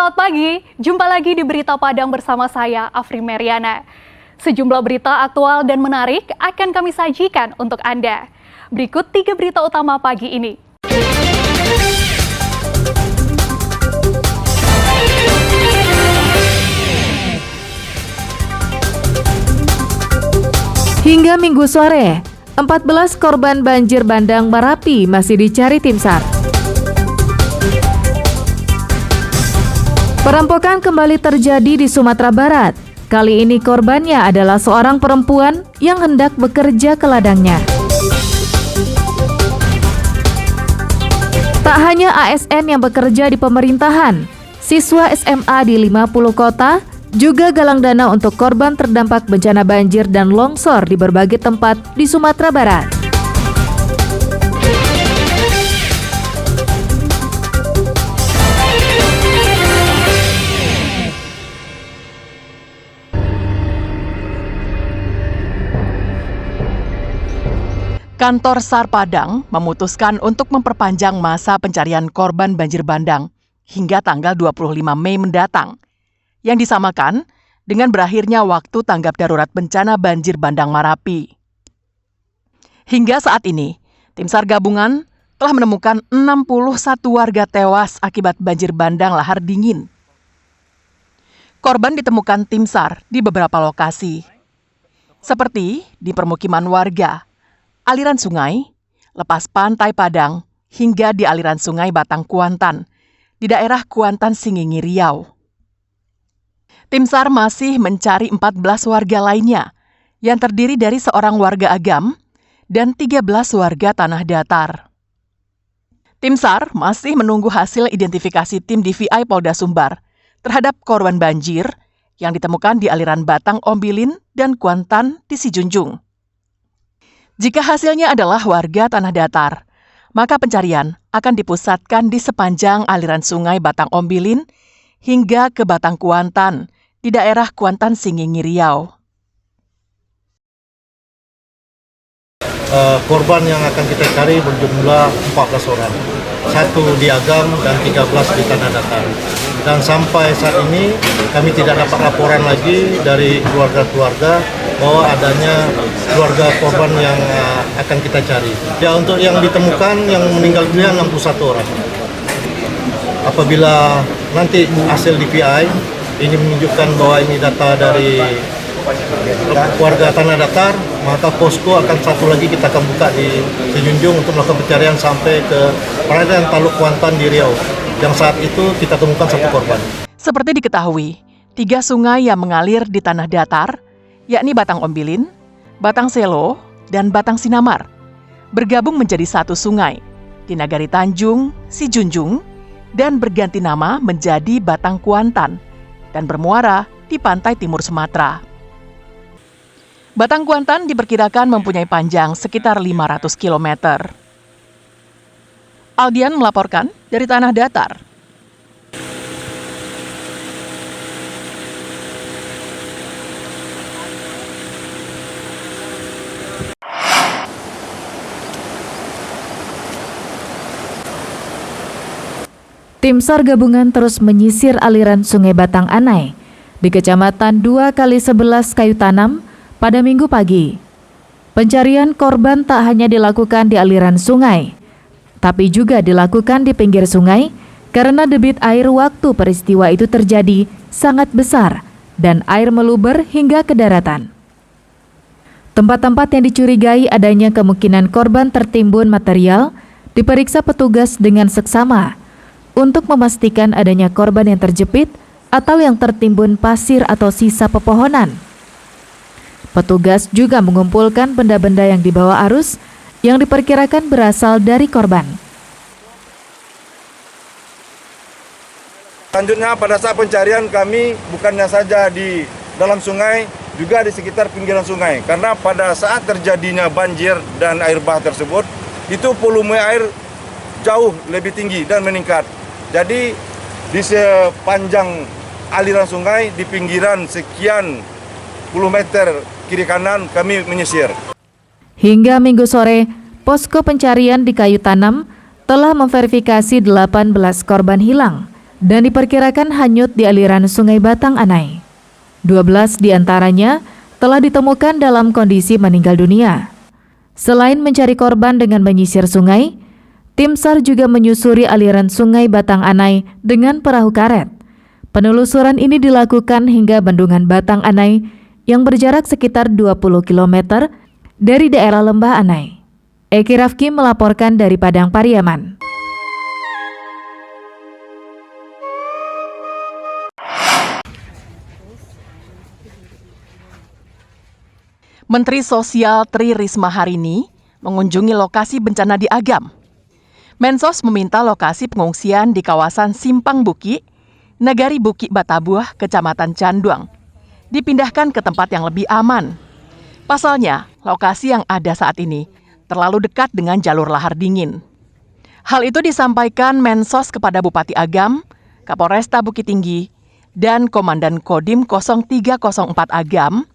Selamat pagi, jumpa lagi di Berita Padang bersama saya, Afri Meriana. Sejumlah berita aktual dan menarik akan kami sajikan untuk Anda. Berikut 3 berita utama pagi ini. Hingga Minggu sore, 14 korban banjir bandang Merapi masih dicari tim SAR. Perampokan kembali terjadi di Sumatera Barat. Kali ini korbannya adalah seorang perempuan yang hendak bekerja ke ladangnya. Tak hanya ASN yang bekerja di pemerintahan, siswa SMA di 50 kota juga galang dana untuk korban terdampak bencana banjir dan longsor di berbagai tempat di Sumatera Barat. Kantor SAR Padang memutuskan untuk memperpanjang masa pencarian korban banjir bandang hingga tanggal 25 Mei mendatang, yang disamakan dengan berakhirnya waktu tanggap darurat bencana banjir bandang Merapi. Hingga saat ini, tim SAR gabungan telah menemukan 61 warga tewas akibat banjir bandang lahar dingin. Korban ditemukan tim SAR di beberapa lokasi, seperti di permukiman warga, aliran sungai, lepas pantai Padang, hingga di aliran sungai Batang Kuantan, di daerah Kuantan Singingi Riau. Tim SAR masih mencari 14 warga lainnya, yang terdiri dari seorang warga Agam dan 13 warga tanah datar. Tim SAR masih menunggu hasil identifikasi tim DVI Polda Sumbar terhadap korban banjir yang ditemukan di aliran Batang Ombilin dan Kuantan di Sijunjung. Jika hasilnya adalah warga tanah datar, maka pencarian akan dipusatkan di sepanjang aliran sungai Batang Ombilin hingga ke Batang Kuantan di daerah Kuantan Singingi Riau. Korban yang akan kita cari berjumlah 14 orang, 1 di Agam dan 13 di tanah datar. Dan sampai saat ini kami tidak dapat laporan lagi dari keluarga-keluarga bahwa adanya keluarga korban yang akan kita cari. Ya, untuk yang ditemukan, yang meninggal dunia 61 orang. Apabila nanti hasil DPI ini menunjukkan bahwa ini data dari warga tanah datar, maka posko akan satu lagi kita akan buka di Sejunjung untuk melakukan pencarian sampai ke perairan Taluk Kuantan di Riau. Yang saat itu kita temukan 1 korban. Seperti diketahui, 3 sungai yang mengalir di tanah datar, yakni Batang Ombilin, Batang Selo, dan Batang Sinamar, bergabung menjadi 1 sungai di Nagari Tanjung, Sijunjung, dan berganti nama menjadi Batang Kuantan dan bermuara di pantai timur Sumatera. Batang Kuantan diperkirakan mempunyai panjang sekitar 500 km. Aldian melaporkan dari tanah datar. Tim SAR gabungan terus menyisir aliran Sungai Batang Anai di Kecamatan 2x11 Kayu Tanam pada Minggu pagi. Pencarian korban tak hanya dilakukan di aliran sungai, tapi juga dilakukan di pinggir sungai karena debit air waktu peristiwa itu terjadi sangat besar dan air meluber hingga ke daratan. Tempat-tempat yang dicurigai adanya kemungkinan korban tertimbun material diperiksa petugas dengan seksama untuk memastikan adanya korban yang terjepit atau yang tertimbun pasir atau sisa pepohonan. Petugas juga mengumpulkan benda-benda yang dibawa arus yang diperkirakan berasal dari korban. Selanjutnya pada saat pencarian kami bukannya saja di dalam sungai, juga di sekitar pinggiran sungai. Karena pada saat terjadinya banjir dan air bah tersebut, itu volume air jauh lebih tinggi dan meningkat. Jadi di sepanjang aliran sungai, di pinggiran sekian puluh meter kiri kanan kami menyisir. Hingga Minggu sore, posko pencarian di Kayu Tanam telah memverifikasi 18 korban hilang dan diperkirakan hanyut di aliran Sungai Batang Anai. 12 diantaranya telah ditemukan dalam kondisi meninggal dunia. Selain mencari korban dengan menyisir sungai, tim SAR juga menyusuri aliran Sungai Batang Anai dengan perahu karet. Penelusuran ini dilakukan hingga Bendungan Batang Anai yang berjarak sekitar 20 km dari daerah Lembah Anai. Eki Rafki melaporkan dari Padang Pariaman. Menteri Sosial Tri Risma hari ini mengunjungi lokasi bencana di Agam. Mensos meminta lokasi pengungsian di kawasan Simpang Buki, Negari Buki Batabuah, Kecamatan Canduang, dipindahkan ke tempat yang lebih aman. Pasalnya, lokasi yang ada saat ini terlalu dekat dengan jalur lahar dingin. Hal itu disampaikan Mensos kepada Bupati Agam, Kapolresta Bukit Tinggi, dan Komandan Kodim 0304 Agam,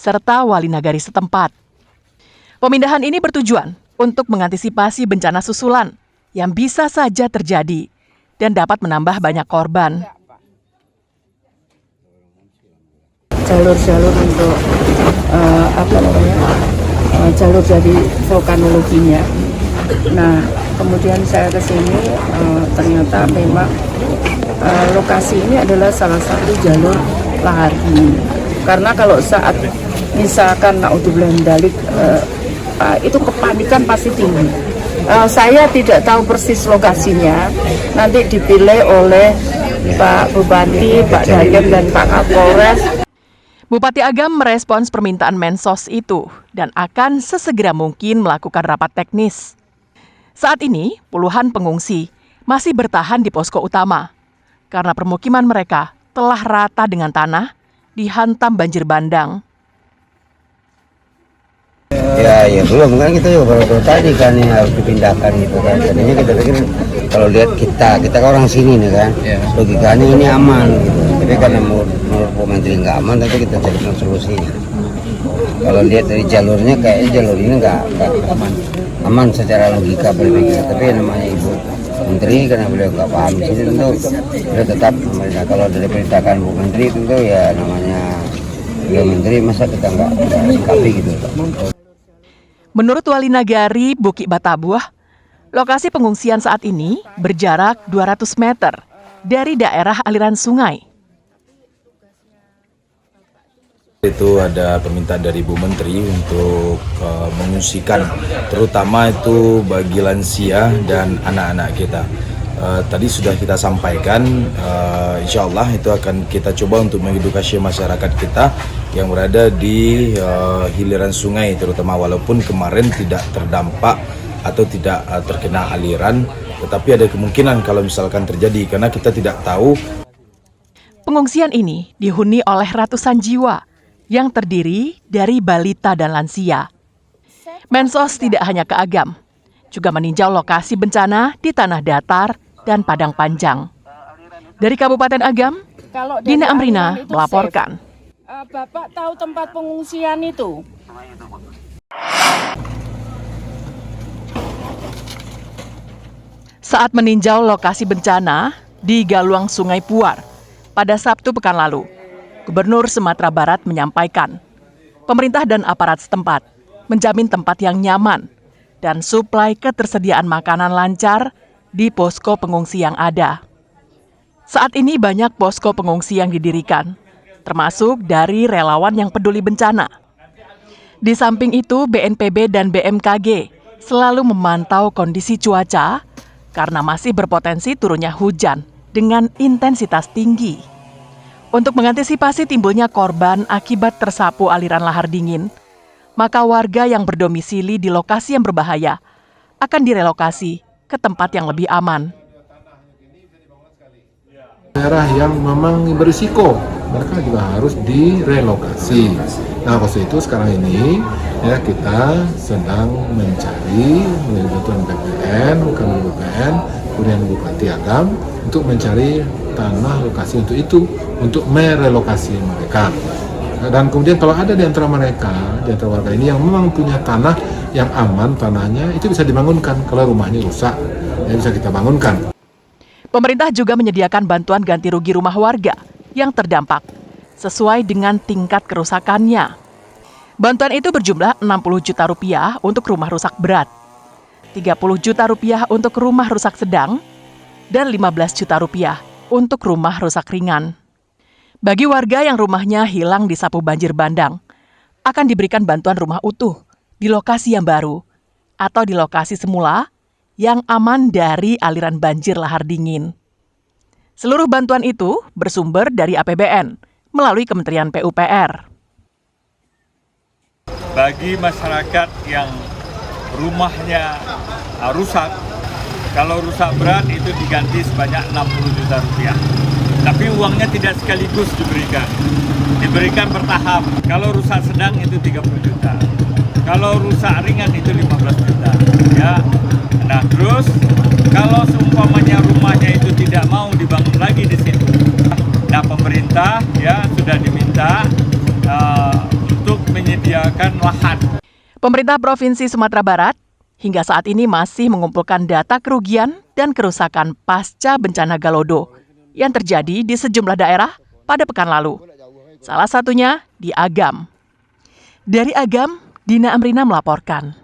serta wali nagari setempat. Pemindahan ini bertujuan untuk mengantisipasi bencana susulan yang bisa saja terjadi dan dapat menambah banyak korban. Jalur-jalur untuk jalur dari vulkanologinya. Nah, kemudian saya ke sini ternyata memang lokasi ini adalah salah satu jalur lahar dingin. Karena kalau saat misalkan naudzubillah min dzalik itu kepanikan pasti tinggi. Saya tidak tahu persis lokasinya. Nanti dipilih oleh Pak Bupati, Pak Dandim, dan Pak Kapolres. Bupati Agam merespons permintaan Mensos itu dan akan sesegera mungkin melakukan rapat teknis. Saat ini, puluhan pengungsi masih bertahan di posko utama karena permukiman mereka telah rata dengan tanah dihantam banjir bandang. Ya belum kan, kita juga baru tadi kan yang harus dipindahkan gitu kan. Tadinya kita pikir kalau lihat kita kan orang sini nih kan, logikanya ini aman gitu. Tapi karena menurut Pak Menteri nggak aman, tapi kita carikan solusinya. Kalau lihat dari jalurnya kayaknya jalur ini nggak aman secara logika berpikir. Tapi namanya Ibu Menteri karena beliau nggak paham di sini, tentu beliau tetap pemerintah. Kalau dari perintahkan Bu Menteri tentu ya namanya beliau Menteri, masa kita nggak sikapi gitu. Menurut Wali Nagari Buki Batabuah, lokasi pengungsian saat ini berjarak 200 meter dari daerah aliran sungai. Itu ada permintaan dari Bu Menteri untuk mengungsikan, terutama itu bagi lansia dan anak-anak kita. Tadi sudah kita sampaikan, insya Allah itu akan kita coba untuk mengedukasi masyarakat kita yang berada di hiliran sungai, terutama walaupun kemarin tidak terdampak atau tidak terkena aliran, tetapi ada kemungkinan kalau misalkan terjadi, karena kita tidak tahu. Pengungsian ini dihuni oleh ratusan jiwa yang terdiri dari balita dan lansia. Mensos tidak hanya ke Agam, juga meninjau lokasi bencana di Tanah Datar dan Padang Panjang. Dari Kabupaten Agam, Dina Amrina melaporkan. Bapak tahu tempat pengungsian itu? Saat meninjau lokasi bencana di Galuang Sungai Puar pada Sabtu pekan lalu, Gubernur Sumatera Barat menyampaikan, pemerintah dan aparat setempat menjamin tempat yang nyaman dan suplai ketersediaan makanan lancar di posko pengungsi yang ada. Saat ini banyak posko pengungsi yang didirikan, termasuk dari relawan yang peduli bencana. Di samping itu, BNPB dan BMKG selalu memantau kondisi cuaca karena masih berpotensi turunnya hujan dengan intensitas tinggi. Untuk mengantisipasi timbulnya korban akibat tersapu aliran lahar dingin, maka warga yang berdomisili di lokasi yang berbahaya akan direlokasi ke tempat yang lebih aman. Daerah yang memang berisiko, mereka juga harus direlokasi. Nah, waktu itu sekarang ini ya kita sedang mencari melalui bantuan BPN, kemudian Bupati Agam untuk mencari tanah lokasi untuk itu, untuk merelokasi mereka. Dan kemudian kalau ada di antara mereka, di antara warga ini yang memang punya tanah yang aman, tanahnya itu bisa dibangunkan. Kalau rumahnya rusak, ya bisa kita bangunkan. Pemerintah juga menyediakan bantuan ganti rugi rumah warga yang terdampak sesuai dengan tingkat kerusakannya. Bantuan itu berjumlah 60 juta rupiah untuk rumah rusak berat, 30 juta rupiah untuk rumah rusak sedang, dan 15 juta rupiah untuk rumah rusak ringan. Bagi warga yang rumahnya hilang disapu banjir bandang, akan diberikan bantuan rumah utuh di lokasi yang baru atau di lokasi semula yang aman dari aliran banjir lahar dingin. Seluruh bantuan itu bersumber dari APBN melalui Kementerian PUPR. Bagi masyarakat yang rumahnya rusak, kalau rusak berat itu diganti sebanyak 60 juta rupiah. Tapi uangnya tidak sekaligus diberikan bertahap. Kalau rusak sedang itu 30 juta. Kalau rusak ringan itu 15 juta. Ya. Nah, terus kalau seumpamanya rumahnya itu tidak mau dibangun lagi di situ. Nah, pemerintah ya sudah diminta untuk menyediakan lahan. Pemerintah Provinsi Sumatera Barat hingga saat ini masih mengumpulkan data kerugian dan kerusakan pasca bencana Galodo yang terjadi di sejumlah daerah pada pekan lalu. Salah satunya di Agam. Dari Agam, Dina Amrina melaporkan.